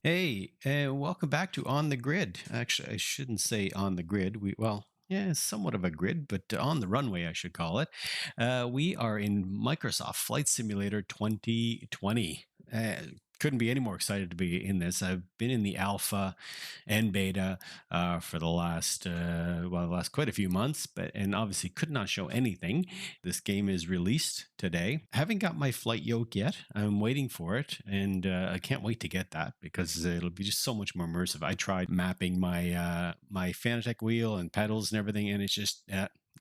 Hey, and welcome back to On the Grid. Actually, I shouldn't say on the grid. Yeah, it's somewhat of a grid, but on the runway, I should call it. We are in Microsoft Flight Simulator 2020. Couldn't be any more excited to be in this. I've been in the alpha and beta for the last quite a few months, and obviously could not show anything. This game is released today. I haven't got my flight yoke yet. I'm waiting for it, and I can't wait to get that because it'll be just so much more immersive. I tried mapping my Fanatec wheel and pedals and everything, and it's just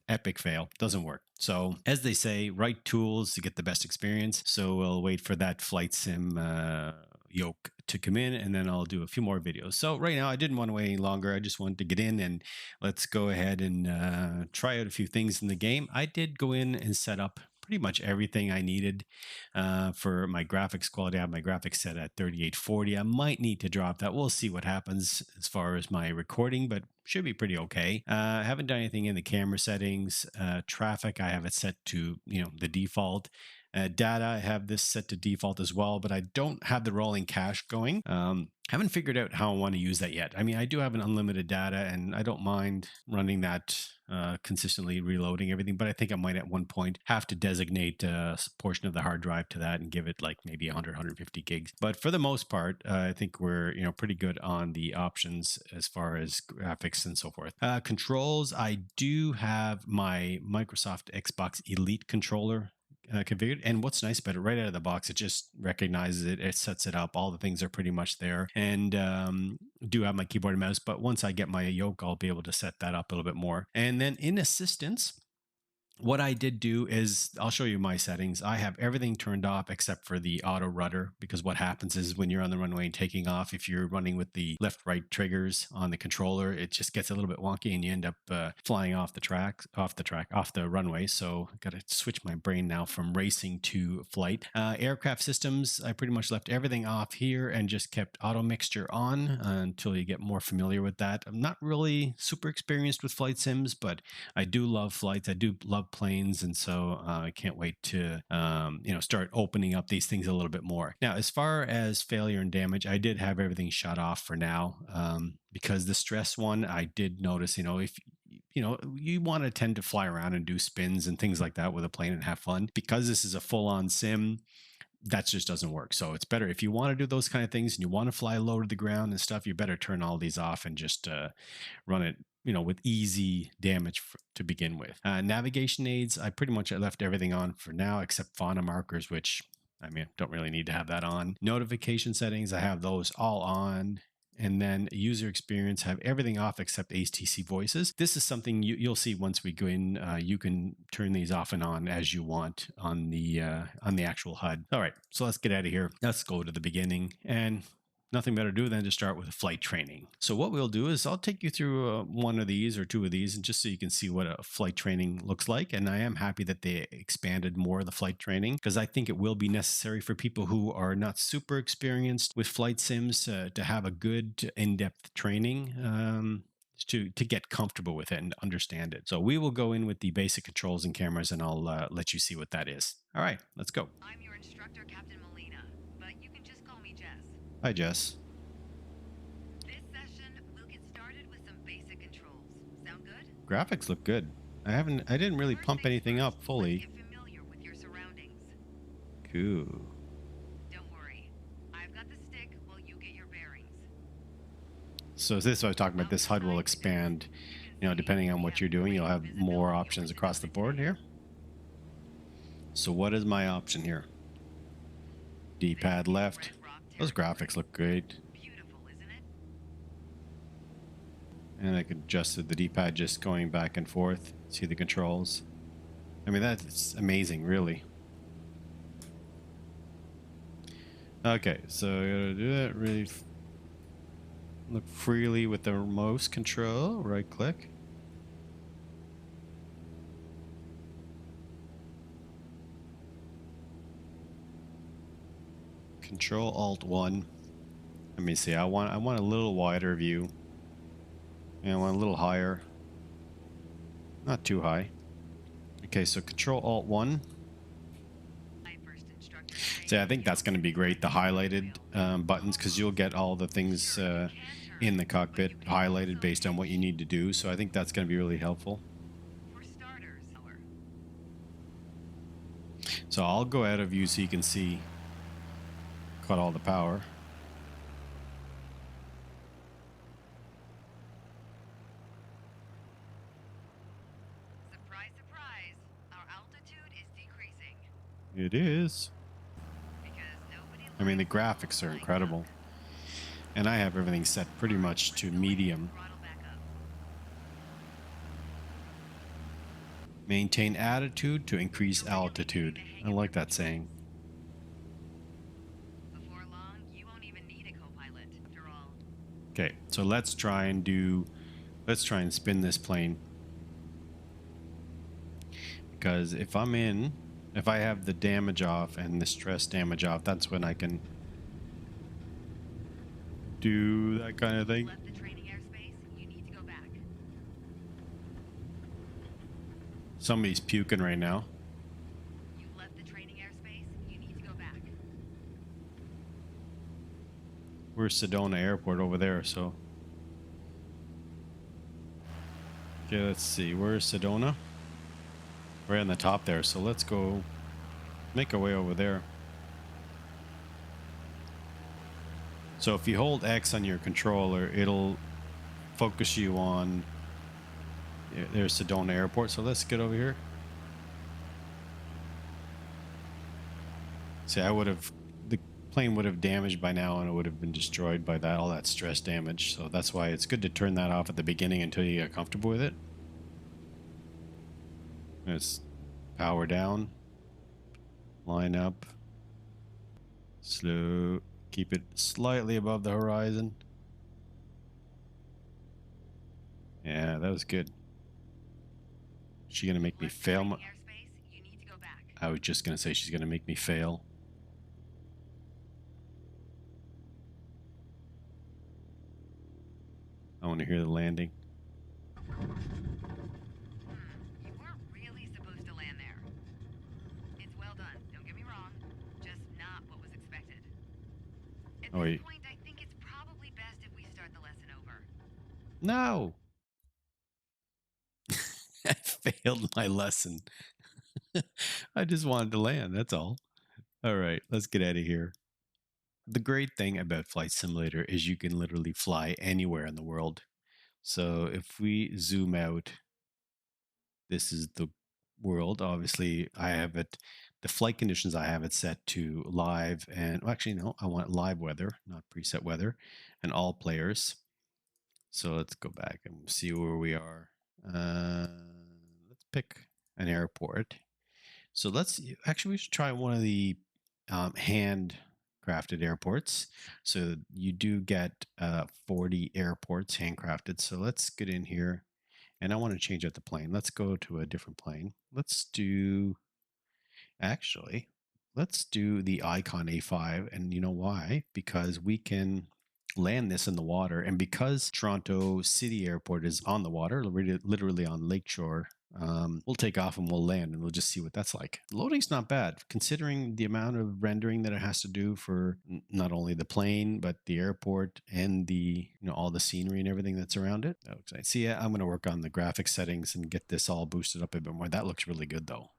epic fail. Doesn't work. So, as they say, right tools to get the best experience. So we'll wait for that flight sim yoke to come in, and then I'll do a few more videos. So right now I didn't want to wait any longer. I just wanted to get in and let's go ahead and try out a few things in the game. I did go in and set up pretty much everything I needed for my graphics quality. I have my graphics set at 3840. I might need to drop that. We'll see what happens as far as my recording, but should be pretty okay. I haven't done anything in the camera settings. Traffic, I have it set to the default. Data, I have this set to default as well, but I don't have the rolling cache going. Haven't figured out how I want to use that yet. I mean, I do have an unlimited data, and I don't mind running that consistently, reloading everything, but I think I might at one point have to designate a portion of the hard drive to that and give it like maybe 100, 150 gigs. But for the most part, I think we're pretty good on the options as far as graphics and so forth. Controls, I do have my Microsoft Xbox Elite controller configured, and what's nice about it, right out of the box, it just recognizes it, it sets it up, all the things are pretty much there, and do have my keyboard and mouse, but once I get my yoke, I'll be able to set that up a little bit more. And then in assistance, what I did do is I'll show you my settings. I have everything turned off except for the auto rudder, because what happens is when you're on the runway and taking off, if you're running with the left right triggers on the controller, it just gets a little bit wonky and you end up flying off the runway. So I got to switch my brain now from racing to flight. Aircraft systems, I pretty much left everything off here and just kept auto mixture on until you get more familiar with that. I'm not really super experienced with flight sims, but I do love flights. I do love planes, and so I can't wait to start opening up these things a little bit more. Now, as far as failure and damage, I did have everything shut off for now, because the stress one, I did notice, if you want to tend to fly around and do spins and things like that with a plane and have fun, because this is a full-on sim, that just doesn't work. So it's better if you want to do those kind of things and you want to fly low to the ground and stuff, you better turn all these off and just run it with easy damage to begin with. Navigation aids, I pretty much left everything on for now except fauna markers, which I mean, don't really need to have that on. Notification settings, I have those all on. And then user experience, have everything off except HTC voices. This is something you'll see once we go in. You can turn these off and on as you want on the actual HUD. All right, so let's get out of here. Let's go to the beginning, and nothing better to do than to start with a flight training. So what we'll do is I'll take you through one of these or two of these, and just so you can see what a flight training looks like. And I am happy that they expanded more of the flight training, because I think it will be necessary for people who are not super experienced with flight sims to have a good in-depth training. To get comfortable with it and understand it. So we will go in with the basic controls and cameras, and I'll let you see what that is. All right, let's go. I'm your instructor, Captain Molina, but you can just call me Jess. Hi, Jess. This session, we'll get started with some basic controls. Sound good? Graphics look good. I didn't really pump anything up fully. Let's get familiar with your surroundings. Cool. Don't worry. I've got the stick while you get your bearings. So this is what I was talking about. This HUD will expand, depending on what you're doing. You'll have more options across the board here. So what is my option here? D-pad left. Those graphics look great. Beautiful, isn't it? And I could adjust the D-pad just going back and forth. See the controls. I mean, that's amazing, really. Okay, so I gotta do that really. Look freely with the mouse control. Right click. Control Alt 1. Let me see. I want a little wider view. And I want a little higher. Not too high. Okay, so Control Alt 1. So I think that's going to be great, the highlighted buttons, because you'll get all the things in the cockpit highlighted based on what you need to do. So I think that's going to be really helpful. For starters, So I'll go out of view so you can see. Cut all the power. surprise, surprise, our altitude is decreasing It is. because nobody I mean, the likes graphics are flying incredible. junk. And I have everything set pretty much to medium. Throttle back up. Maintain attitude to increase altitude. I like that saying. Before long, you won't even need a co-pilot after all. Okay, so let's try and spin this plane. Because if I have the damage off and the stress damage off, that's when I can do that kind of thing. Left the training airspace, you need to go back. Somebody's puking right now. You left the training airspace, you need to go back. We're Sedona Airport over there, so. Okay, let's see. Where's Sedona? Right on the top there, so let's go make our way over there. So if you hold X on your controller, it'll focus you on. There's Sedona Airport, so let's get over here. See, the plane would have damaged by now and it would have been destroyed by all that stress damage. So that's why it's good to turn that off at the beginning until you get comfortable with it. Let's power down, line up, slow, keep it slightly above the horizon. Yeah, that was good. Is she gonna make me fail? Airspace, you need to go back. I was just gonna say she's gonna make me fail. I want to hear the landing. You weren't really supposed to land there. It's well done, don't get me wrong. Just not what was expected. At Oh, this wait. point, I think it's probably best if we start the lesson over. No! I failed my lesson. I just wanted to land, that's all. All right, let's get out of here. The great thing about Flight Simulator is you can literally fly anywhere in the world. So if we zoom out, this is the world. Obviously, I have it, the flight conditions, I have it set to live and, well, actually, no, I want live weather, not preset weather, and all players. So let's go back and see where we are. Let's pick an airport. So we should try one of the handcrafted airports. So you do get 40 airports handcrafted. So let's get in here and I want to change out the plane. Let's go to a different plane. Let's do the Icon A5. And you know why? Because we can land this in the water, and because Toronto City Airport is on the water, literally on lakeshore, we'll take off and we'll land and we'll just see what that's like. Loading's not bad considering the amount of rendering that it has to do for not only the plane but the airport and the all the scenery and everything that's around it. That looks nice. See, I'm going to work on the graphics settings and get this all boosted up a bit more. That looks really good though.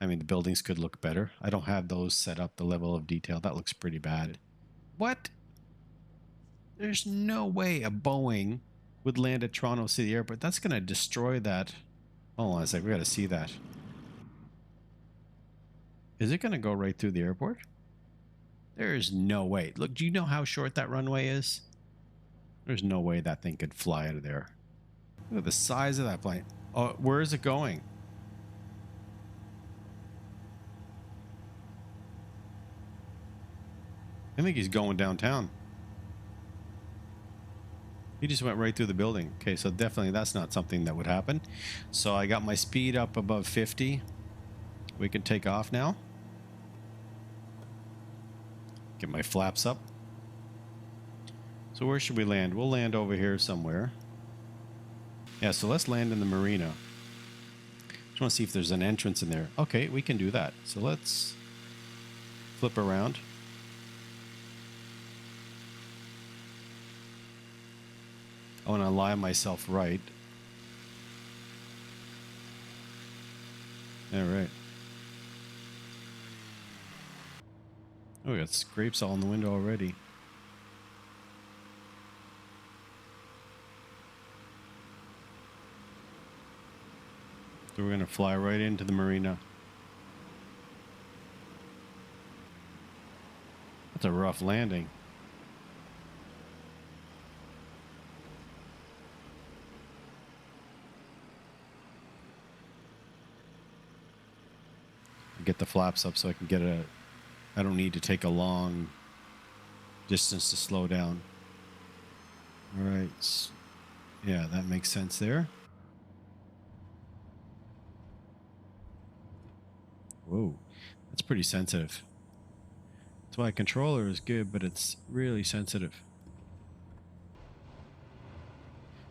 I mean, the buildings could look better. I don't have those set up, the level of detail. That looks pretty bad. What? There's no way a Boeing would land at Toronto City Airport. That's going to destroy that. Hold on a sec. We got to see that. Is it going to go right through the airport? There is no way. Look, do you know how short that runway is? There's no way that thing could fly out of there. Look at the size of that plane. Oh, where is it going? I think he's going downtown. He just went right through the building. Okay, so definitely that's not something that would happen. So I got my speed up above 50. We can take off now. Get my flaps up. So where should we land? We'll land over here somewhere. Yeah, so let's land in the marina. Just want to see if there's an entrance in there. Okay, we can do that. So let's flip around. I want to lie myself right. All right. Oh, we got scrapes all in the window already. So we're going to fly right into the marina. That's a rough landing. Get the flaps up so I can get I don't need to take a long distance to slow down. All right. Yeah, that makes sense there. Whoa, that's pretty sensitive. That's why a controller is good, but it's really sensitive.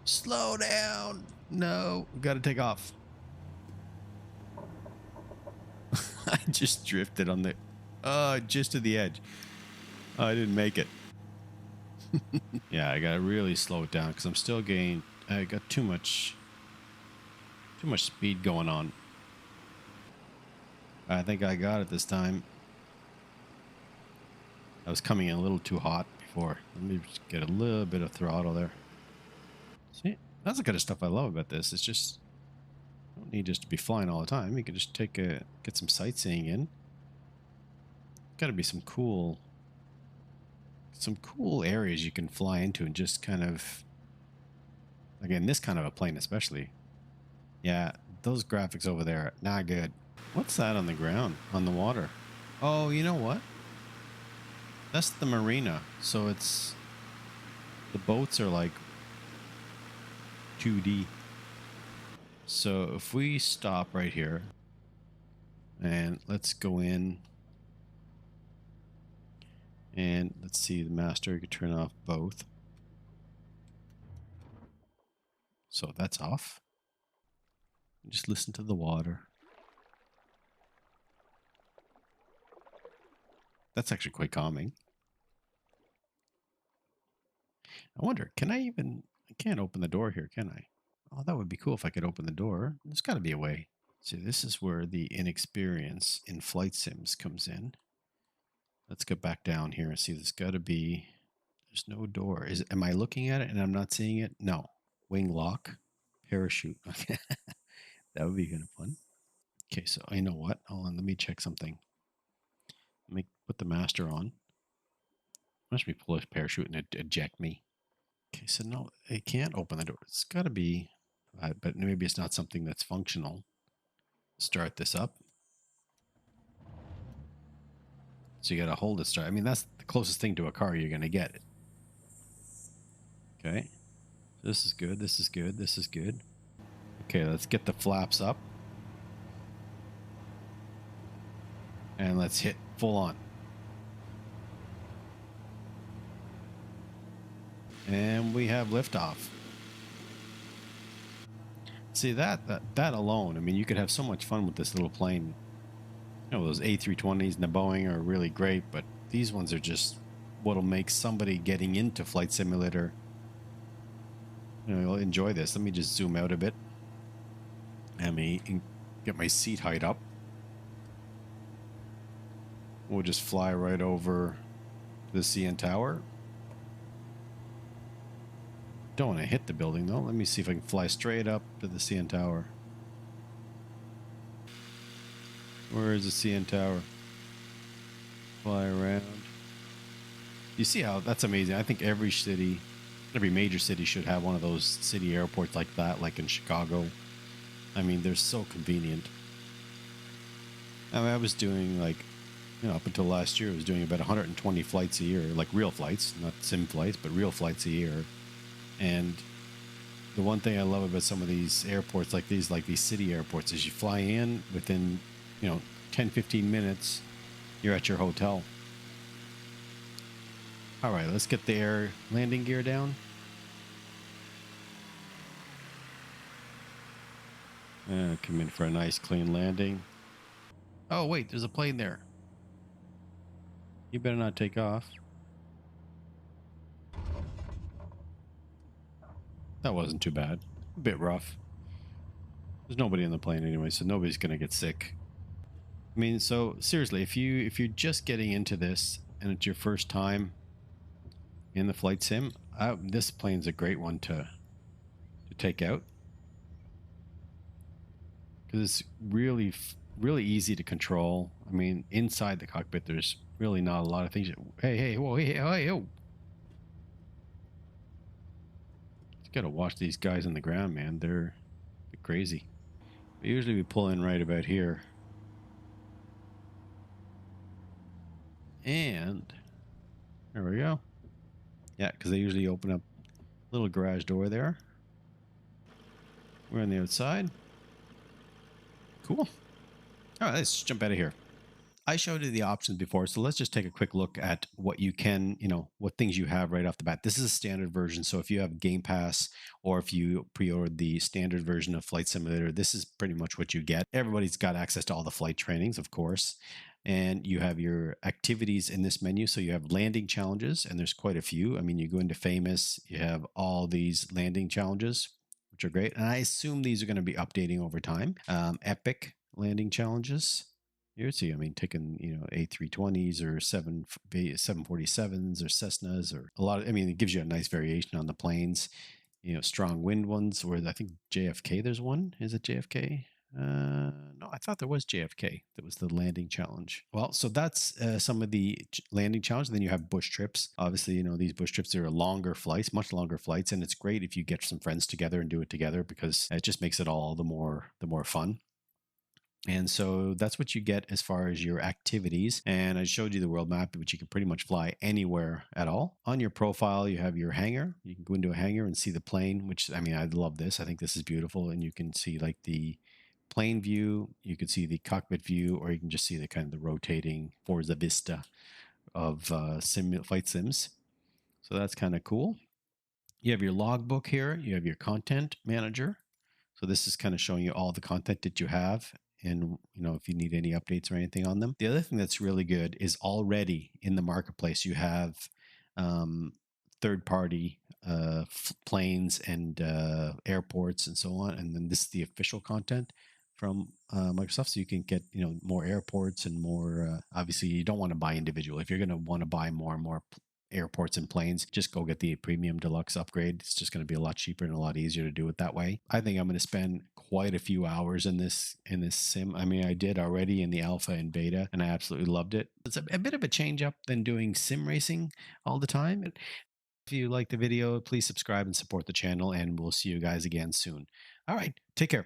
Slow down. No, we got to take off. I just drifted on just to the edge. Oh, I didn't make it. Yeah, I gotta really slow it down because I'm still getting. I got too much speed going on. I think I got it this time. I was coming in a little too hot before. Let me just get a little bit of throttle there. See, that's the kind of stuff I love about this. It's just you don't need just to be flying all the time. You can just get some sightseeing in. Got to be some cool areas you can fly into and just kind of, again, this kind of a plane especially. Yeah, those graphics over there, not good. What's that on the ground, on the water? Oh, you know what? That's the marina. So it's, the boats are like 2D. So if we stop right here and let's go in and let's see the master, you could turn off both. So that's off. Just listen to the water. That's actually quite calming. I wonder, can I can't open the door here, can I? Oh, that would be cool if I could open the door. There's got to be a way. See, this is where the inexperience in flight sims comes in. Let's go back down here and see. There's got to be, there's no door. Am I looking at it and I'm not seeing it? No. Wing lock, parachute. Okay. That would be kind of fun. Okay, so I know what. Hold on, let me check something. Let me put the master on. Must be pull a parachute and eject me. Okay, so no, it can't open the door. It's got to be, but maybe it's not something that's functional. Start this up. So you got to hold it start. I mean, that's the closest thing to a car you're going to get. Okay. This is good. This is good. This is good. Okay, let's get the flaps up. And let's hit full on. And we have liftoff. See, that alone, I mean, you could have so much fun with this little plane. You know, those A320s and the Boeing are really great, but these ones are just what'll make somebody getting into Flight Simulator, you know, enjoy this. Let me just zoom out a bit. Let me get my seat height up. We'll just fly right over the CN Tower. Don't want to hit the building though. Let me see if I can fly straight up to the CN Tower. Where is the CN Tower? Fly around. You see how that's amazing? I think every city, every major city should have one of those city airports like that, like in Chicago. I mean, they're so convenient. I mean, I was doing like, you know, up until last year, I was doing about 120 flights a year, like real flights, not sim flights, but real flights a year. And the one thing I love about some of these airports like these city airports is you fly in within, you know, 10, 15 minutes, you're at your hotel. All right, let's get the air landing gear down. Come in for a nice clean landing. Oh, wait, there's a plane there. You better not take off. That wasn't too bad. A bit rough. There's nobody in the plane anyway, so nobody's gonna get sick. I mean, so seriously, if you're just getting into this and it's your first time in the flight sim, this plane's a great one to take out because it's really easy to control. I mean, inside the cockpit, there's really not a lot of things. Hey, whoa, hey, oh! You gotta watch these guys on the ground, man. They're crazy. But usually we pull in right about here. And there we go. Yeah, because they usually open up a little garage door there. We're on the outside. Cool. All right, let's jump out of here. I showed you the options before, so let's just take a quick look at what you can, what things you have right off the bat. This is a standard version, so if you have Game Pass or if you pre-ordered the standard version of Flight Simulator, this is pretty much what you get. Everybody's got access to all the flight trainings, of course, and you have your activities in this menu. So you have landing challenges, and there's quite a few. I mean, you go into Famous, you have all these landing challenges, which are great, and I assume these are going to be updating over time. Epic landing challenges. You see, I mean, taking, A320s or 747s or Cessnas or a lot of, I mean, it gives you a nice variation on the planes, strong wind ones where I think JFK, there's one. Is it JFK? No, I thought there was JFK. That was the landing challenge. Well, so that's some of the landing challenge. Then you have bush trips. Obviously, these bush trips are longer flights, much longer flights. And it's great if you get some friends together and do it together because it just makes it all the more fun. And so that's what you get as far as your activities. And I showed you the world map, which you can pretty much fly anywhere at all. On your profile, you have your hangar. You can go into a hangar and see the plane, which, I mean, I love this. I think this is beautiful. And you can see like the plane view, you can see the cockpit view, or you can just see the kind of the rotating Forza Vista of flight sims. So that's kind of cool. You have your logbook here. You have your content manager. So this is kind of showing you all the content that you have and if you need any updates or anything on them. The other thing that's really good is already in the marketplace you have third-party planes and airports and so on, and then this is the official content from Microsoft, so you can get more airports and more obviously you don't want to buy individual. If you're going to want to buy more and more airports and planes, just go get the premium deluxe upgrade. It's just going to be a lot cheaper and a lot easier to do it that way. I think I'm going to spend quite a few hours in this sim. I mean, I did already in the alpha and beta and I absolutely loved it. It's a bit of a change up than doing sim racing all the time. If you like the video, please subscribe and support the channel, and we'll see you guys again soon. All right, take care.